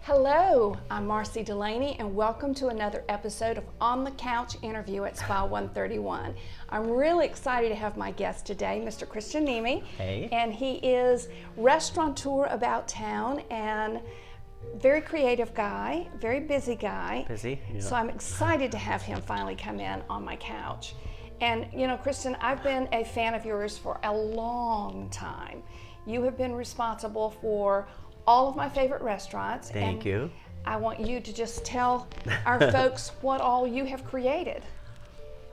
Hello, I'm Marcy Delaney, and welcome to another episode of On the Couch Interview at Spa 131. I'm really excited to have my guest today, Mr. Kristian Neimi. Hey. And he is restaurateur about town and very creative guy, very busy guy. Busy, yeah. So I'm excited to have him finally come in on my couch. And you know, Kristian, I've been a fan of yours for a long time. You have been responsible for all of my favorite restaurants. Thank you. I want you to just tell our folks what all you have created.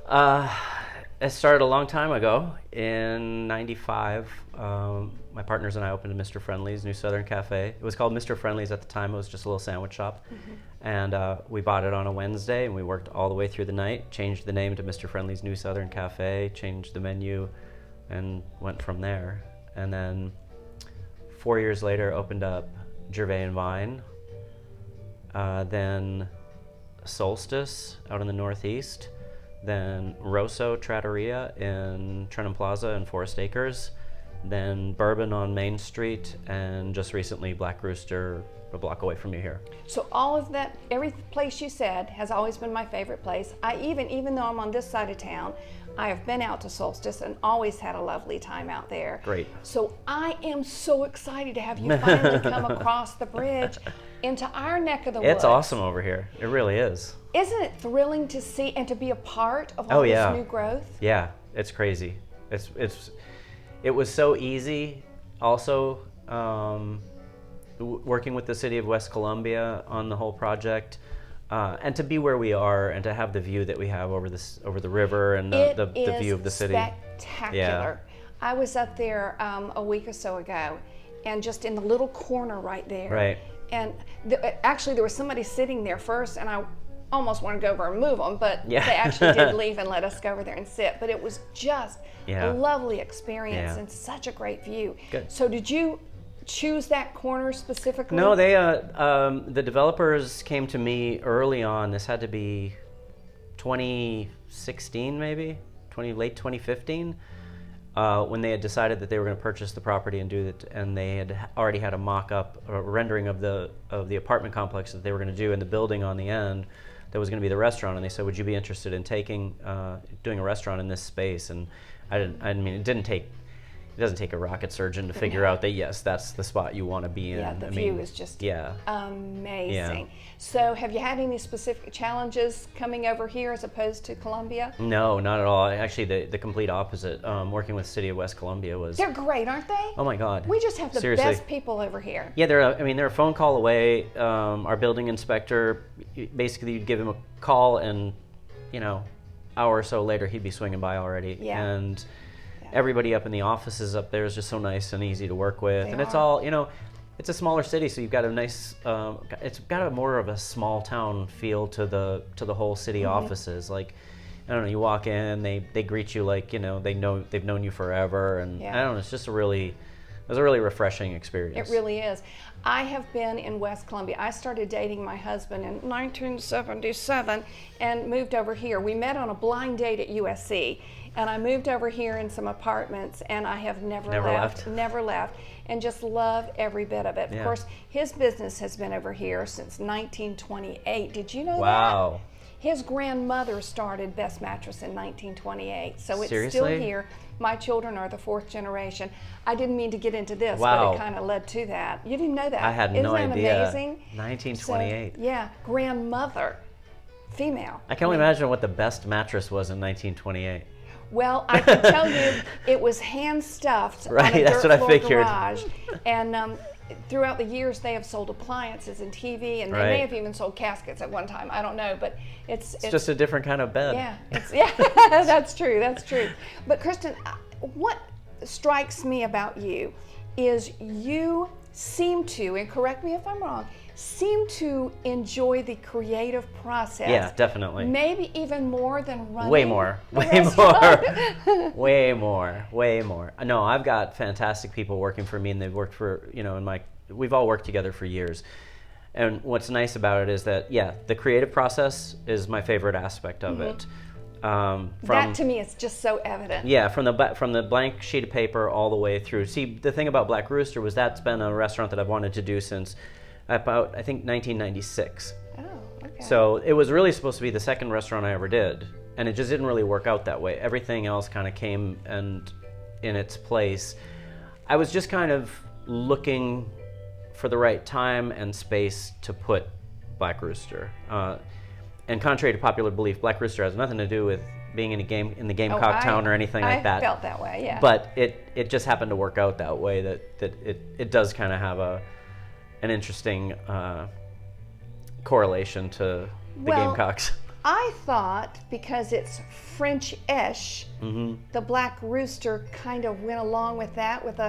It started a long time ago. In '95, my partners and I opened a Mr. Friendly's New Southern Cafe. It was called Mr. Friendly's at the time. It was just a little sandwich shop. Mm-hmm. And we bought it on a Wednesday, and we worked all the way through the night, changed the name to Mr. Friendly's New Southern Cafe, changed the menu, and went from there. And then 4 years later, opened up Gervais and Vine, then Solstice out in the Northeast, then Rosso Trattoria in Trenton Plaza and Forest Acres, then Bourbon on Main Street, and just recently Black Rooster a block away from you here. So all of that, every place you said has always been my favorite place. Even though I'm on this side of town, I have been out to Solstice and always had a lovely time out there. Great. So I am so excited to have you finally come across the bridge into our neck of the woods. It's awesome over here. It really is. Isn't it thrilling to see and to be a part of all this new growth? Yeah, it's crazy. It was so easy. Also, working with the city of West Columbia on the whole project. And to be where we are and to have the view that we have over the river and the view of the city. Spectacular. Yeah. I was up there a week or so ago, and just in the little corner right there. Right. And actually there was somebody sitting there first, and I almost wanted to go over and move them, but Yeah. they actually did leave and let us go over there and sit. But it was just a lovely experience and such a great view. Good. So did you choose that corner specifically? No, they the developers came to me early on. This had to be 2016 maybe, late 2015, when they had decided that they were going to purchase the property and do it, and they had already had a mock-up rendering of the apartment complex that they were going to do in the building on the end that was going to be the restaurant. And they said, would you be interested in doing a restaurant in this space? And I mean, it doesn't take a rocket surgeon to figure out that, yes, that's the spot you want to be in. Yeah, the view is just amazing. Yeah. So have you had any specific challenges coming over here as opposed to Columbia? No, not at all. Actually, the complete opposite. Working with the city of West Columbia was... They're great, aren't they? Oh my God. We just have the Seriously. best people over here. Yeah, they're a phone call away. Our building inspector, basically you'd give him a call and, hour or so later he'd be swinging by already. Yeah. And everybody up in the offices up there is just so nice and easy to work with. It's all, it's a smaller city, so you've got a nice, it's got a more of a small town feel to the whole city offices. Like, I don't know, you walk in, they greet you like, they've known you forever, and I don't know, it was a really refreshing experience. It really is. I have been in West Columbia. I started dating my husband in 1977 and moved over here. We met on a blind date at USC, and I moved over here in some apartments, and I have never left, and just love every bit of it. Yeah. Of course, his business has been over here since 1928. Did you know that? Wow. His grandmother started Best Mattress in 1928, so it's Seriously? still here. My children are the fourth generation. I didn't mean to get into this, Wow. but it kind of led to that. You didn't know that. I had no Isn't that idea. amazing? 1928. So, yeah, grandmother, female. I can only imagine what the best mattress was in 1928. Well, I can tell you, it was hand stuffed Right, on a that's dirt what I floor figured. garage, and throughout the years they have sold appliances and TV, and they may have even sold caskets at one time. I don't know, but it's just a different kind of bed. Yeah, that's true. That's true. But Kristian, what strikes me about you is you seem to, and correct me if I'm wrong, seem to enjoy the creative process. Yeah, definitely. Maybe even more than running. Way more. No, I've got fantastic people working for me, and they've worked for, we've all worked together for years. And what's nice about it is that, the creative process is my favorite aspect of it. That to me is just so evident. Yeah, from the blank sheet of paper all the way through. See, the thing about Black Rooster was that's been a restaurant that I've wanted to do since about, I think, 1996. Oh, okay. So it was really supposed to be the second restaurant I ever did, and it just didn't really work out that way. Everything else kind of came and in its place. I was just kind of looking for the right time and space to put Black Rooster. And contrary to popular belief, Black Rooster has nothing to do with being in the Gamecock town or anything like that. I felt that way, yeah. But it just happened to work out that way, that it does kind of have an interesting correlation to the Gamecocks. I thought because it's French-ish, the Black Rooster kind of went along with that, with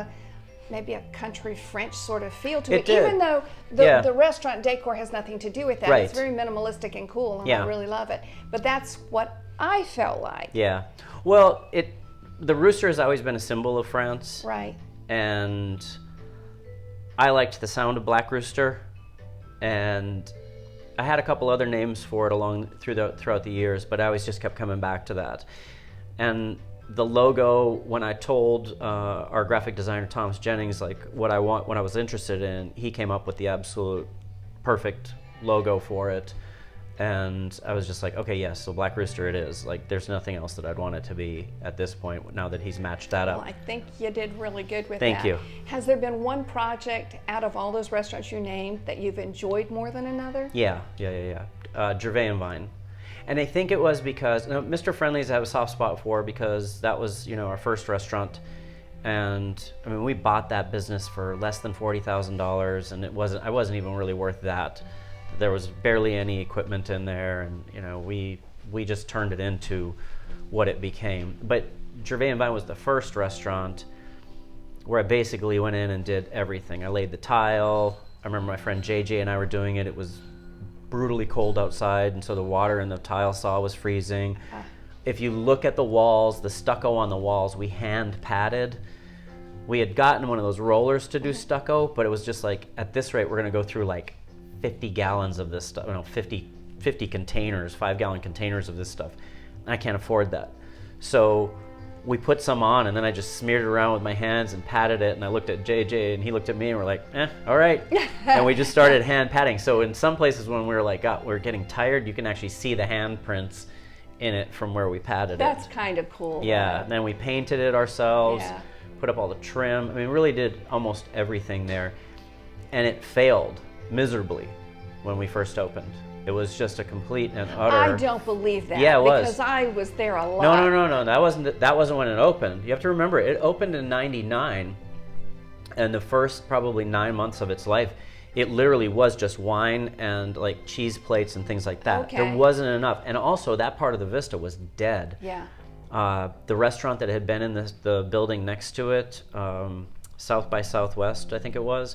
maybe a country French sort of feel to it. did. Even though the restaurant decor has nothing to do with that. Right. It's very minimalistic and cool, and I really love it. But that's what I felt like. Yeah. Well, the rooster has always been a symbol of France. Right. And I liked the sound of Black Rooster, and I had a couple other names for it throughout the years, but I always just kept coming back to that. And the logo, when I told our graphic designer Thomas Jennings like what I was interested in, he came up with the absolute perfect logo for it. And I was just like, okay, yes, so Black Rooster it is. Like, there's nothing else that I'd want it to be at this point, now that he's matched that up. Well, I think you did really good with that. Thank you. Has there been one project out of all those restaurants you named that you've enjoyed more than another? Yeah. Gervais and Vine. And I think it was because Mr. Friendly's I have a soft spot for, because that was our first restaurant, and I mean we bought that business for less than $40,000, and I wasn't even really worth that. There was barely any equipment in there, and we just turned it into what it became. But Gervais and Vine was the first restaurant where I basically went in and did everything. I laid the tile. I remember my friend JJ and I were doing it. It was brutally cold outside, and so the water in the tile saw was freezing. If you look at the walls, the stucco on the walls, we hand patted. We had gotten one of those rollers to do stucco, but it was just like, at this rate, we're gonna go through like 50 gallons of this stuff, 50 containers, 5-gallon containers of this stuff. I can't afford that. So we put some on, and then I just smeared it around with my hands and patted it, and I looked at JJ, and he looked at me, and we're like, all right. And we just started hand patting. So in some places when we were like, we're getting tired, you can actually see the handprints in it from where we patted it. That's kind of cool. Yeah, and then we painted it ourselves, Yeah. put up all the trim. I mean, really did almost everything there. And it failed miserably when we first opened. It was just a complete and utter... I don't believe that. Yeah, it was. Because I was there a lot. No. That wasn't when it opened. You have to remember, it opened in '99, and the first probably 9 months of its life, it literally was just wine and like cheese plates and things like that. Okay. There wasn't enough. And also, that part of the Vista was dead. Yeah. The restaurant that had been in the building next to it, South by Southwest, I think it was,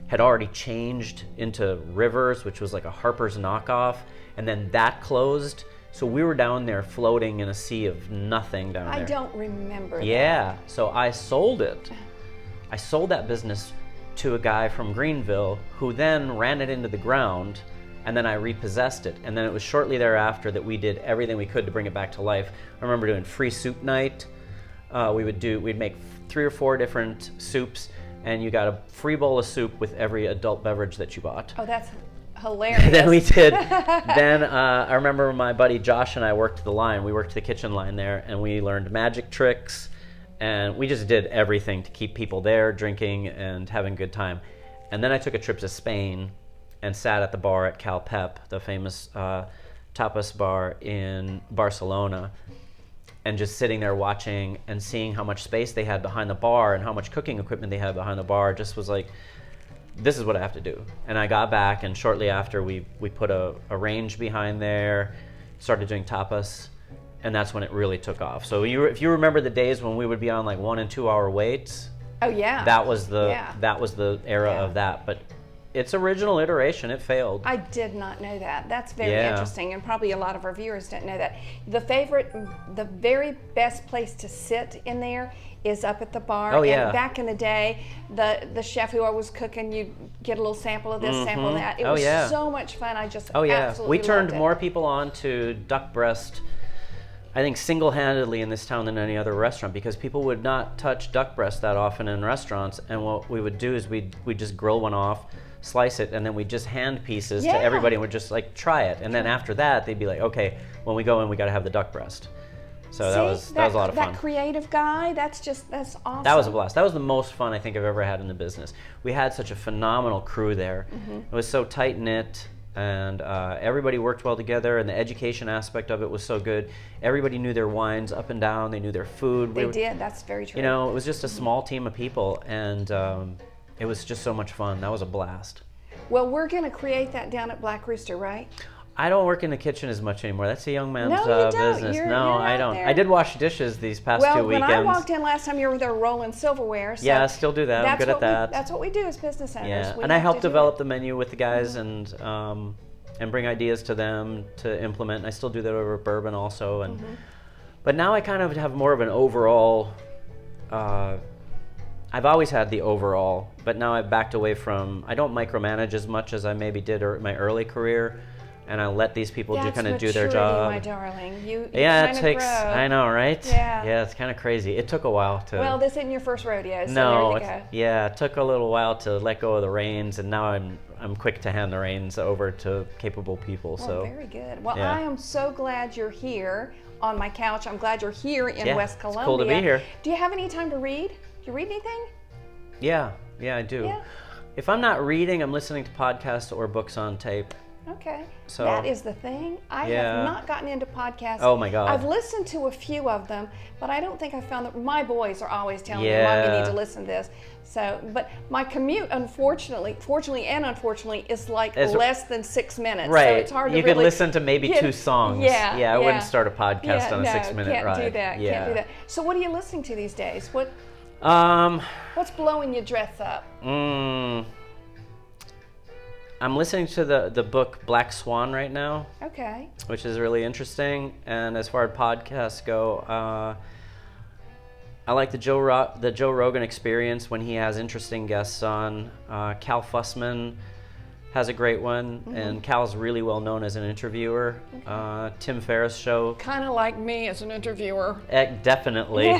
had already changed into Rivers, which was like a Harper's knockoff, and then that closed. So we were down there floating in a sea of nothing down there. I don't remember that. Yeah, so I sold it. I sold that business to a guy from Greenville who then ran it into the ground, and then I repossessed it. And then it was shortly thereafter that we did everything we could to bring it back to life. I remember doing free soup night. We'd make 3 or 4 different soups, and you got a free bowl of soup with every adult beverage that you bought. Oh, that's hilarious. Then we did. Then I remember my buddy Josh and I worked the line. We worked the kitchen line there, and we learned magic tricks, and we just did everything to keep people there drinking and having a good time. And then I took a trip to Spain and sat at the bar at Cal Pep, the famous tapas bar in Barcelona, and just sitting there watching and seeing how much space they had behind the bar and how much cooking equipment they had behind the bar, just was like, this is what I have to do. And I got back, and shortly after we put a range behind there, started doing tapas, and that's when it really took off. So if you remember the days when we would be on like 1 and 2 hour waits, oh yeah, that was the era of that. But its original iteration, it failed. I did not know that. That's very interesting, and probably a lot of our viewers didn't know that. The very best place to sit in there is up at the bar. Oh, yeah. And back in the day, the chef who I was cooking, you'd get a little sample of this, sample of that. It was so much fun. I just absolutely We turned loved it. more people on to duck breast, I think, single-handedly in this town than any other restaurant, because people would not touch duck breast that often in restaurants. And what we would do is we'd just grill one off, slice it, and then we'd just hand pieces Yeah. to everybody, and we'd just like try it. And then after that, they'd be like, okay, when we go in, we got to have the duck breast. So that was a lot of fun. That creative guy, that's awesome. That was a blast. That was the most fun I think I've ever had in the business. We had such a phenomenal crew there. It was so tight knit, and everybody worked well together, and the education aspect of it was so good. Everybody knew their wines up and down. They knew their food. They did. That's very true. You know, it was just a small team of people, and it was just so much fun. That was a blast. Well, we're going to create that down at Black Rooster, right? I don't work in the kitchen as much anymore. That's a young man's No, you don't. business. You're I out don't. there. I did wash dishes these past 2 weekends. Well, when I walked in last time, you were there rolling silverware. So yeah, I still do that. I'm good at that. That's what we do as business owners. Yeah, We and I have help to do develop it. the menu with the guys and bring ideas to them to implement. And I still do that over at Bourbon also. And but now I kind of have more of an overall. I've always had the overall, but now I've backed away from. I don't micromanage as much as I maybe did in my early career, and I let these people do their job. My darling. You yeah, kind it of takes. grow. I know, right? Yeah. Yeah, it's kind of crazy. It took a while to. Well, this isn't your first rodeo, so no, there you go. yeah, it took a little while to let go of the reins, and now I'm quick to hand the reins over to capable people. Well, so very good. Well, yeah. I am so glad you're here on my couch. I'm glad you're here in Yeah, West Columbia. it's cool to be here. Do you have any time to read? Do you read anything? Yeah, I do. Yeah. If I'm not reading, I'm listening to podcasts or books on tape. Okay. So- that is the thing. I Yeah. have not gotten into podcasts. Oh my God. I've listened to a few of them, but I don't think I found that. My boys are always telling me, Mom, Yeah. you need to listen to this. So, but my commute, fortunately and unfortunately, is like It's- less than 6 minutes. Right. So it's hard you to could really listen to maybe get- 2 songs. Yeah. Yeah, I wouldn't start a podcast on a no, 6-minute can't ride. do that. Yeah. Can't do that. So what are you listening to these days? Um, What's blowing your dress up? I'm listening to the book Black Swan right now, Okay. which is really interesting. And as far as podcasts go, I like the Joe Rogan Experience when he has interesting guests on. Cal Fussman has a great one, and Cal's really well known as an interviewer. Tim Ferriss show, Kind of like me as an interviewer. definitely.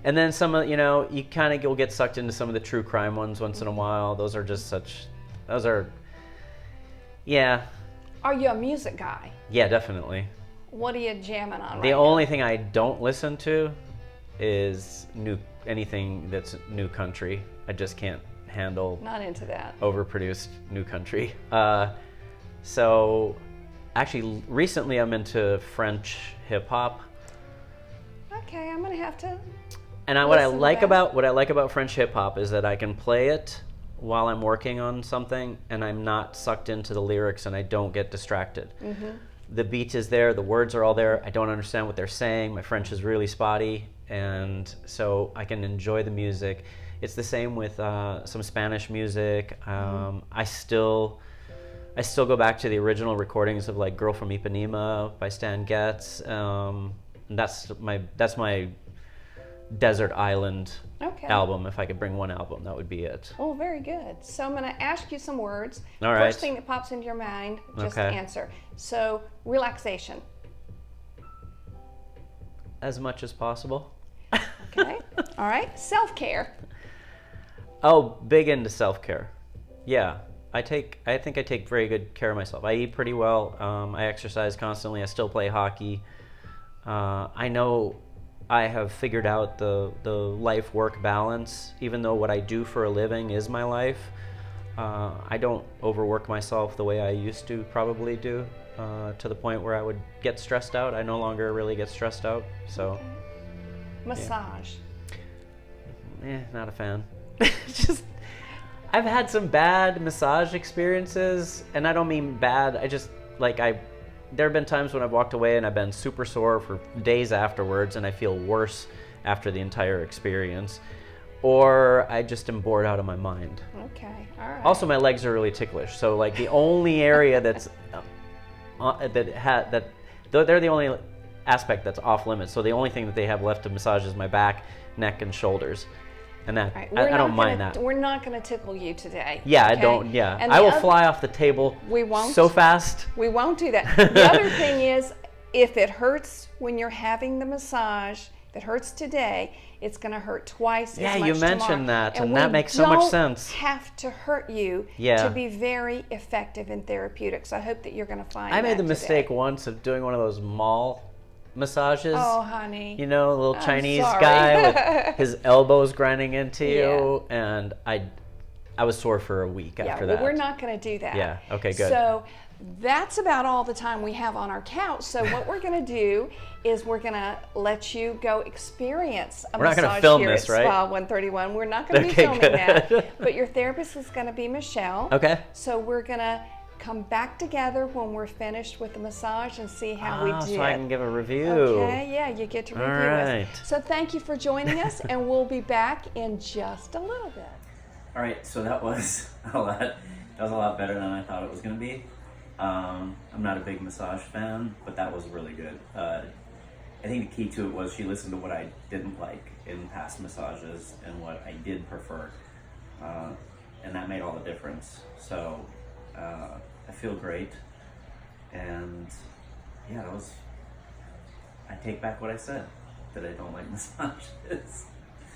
And then some of, you kind of will get sucked into some of the true crime ones once in a while. Those are, yeah, Are you a music guy? yeah, definitely. What are you jamming on The right only thing I don't listen to is anything that's new country. I just can't handle now? Not into that. overproduced new country. So actually recently I'm into French hip hop. Okay, I'm gonna have to. And what I Listen to like that. about French hip hop is that I can play it while I'm working on something, and I'm not sucked into the lyrics, and I don't get distracted. The beat is there, the words are all there. I don't understand what they're saying. My French is really spotty, and so I can enjoy the music. It's the same with some Spanish music. I still go back to the original recordings of like "Girl from Ipanema" by Stan Getz. That's my desert island Okay. album. If I could bring one album, that would be it. Oh, very good. So I'm gonna ask you some words. All right. First thing that pops into your mind, just Okay. answer. So relaxation. As much as possible. Okay. All right. Self-care. Oh, big into self-care. Yeah, I think I take very good care of myself. I eat pretty well. I exercise constantly. I still play hockey. I know I have figured out the life-work balance, even though what I do for a living is my life. I don't overwork myself the way I used to probably do, to the point where I would get stressed out. I no longer really get stressed out, so Massage. not a fan. Just, I've had some bad massage experiences, and I don't mean bad. I just, there have been times when I've walked away and I've been super sore for days afterwards, and I feel worse after the entire experience. Or I just am bored out of my mind. Okay. All right. Also, my legs are really ticklish, so like the only area that's they're the only aspect that's off limits. So the only thing that they have left to massage is my back, neck, and shoulders, and that All right, I don't mind that. We're not gonna tickle you today. Yeah, okay? I don't. Yeah, And I the will oth- fly off the table. We won't. So fast. We won't do that. The other thing is, if it hurts when you're having the massage, that hurts today, it's going to hurt twice Yeah, as much you tomorrow. mentioned that, and we that makes so much don't sense. have to hurt you Yeah. to be very effective in therapeutics. I hope that you're going to find I made the that mistake today. once of doing one of those mall massages. Oh, honey. You know, a little I'm Chinese sorry. guy with his elbows grinding into you, and I was sore for a week after that. Well, we're not going to do that. Yeah, okay, good. So that's about all the time we have on our couch. So what we're going to do is we're going to let you go experience a We're not massage gonna film here this, at right? Spa 131. We're not going to Okay, be filming good. that. But your therapist is going to be Michelle. Okay. So we're going to come back together when we're finished with the massage and see how we did. So I can give a review. Okay, yeah, you get to review right. us. So thank you for joining us, and we'll be back in just a little bit. All right, so that was a lot. That was a lot better than I thought it was going to be. I'm not a big massage fan, but that was really good. I think the key to it was she listened to what I didn't like in past massages and what I did prefer, and that made all the difference. So I feel great, and yeah, I take back what I said, that I don't like massages.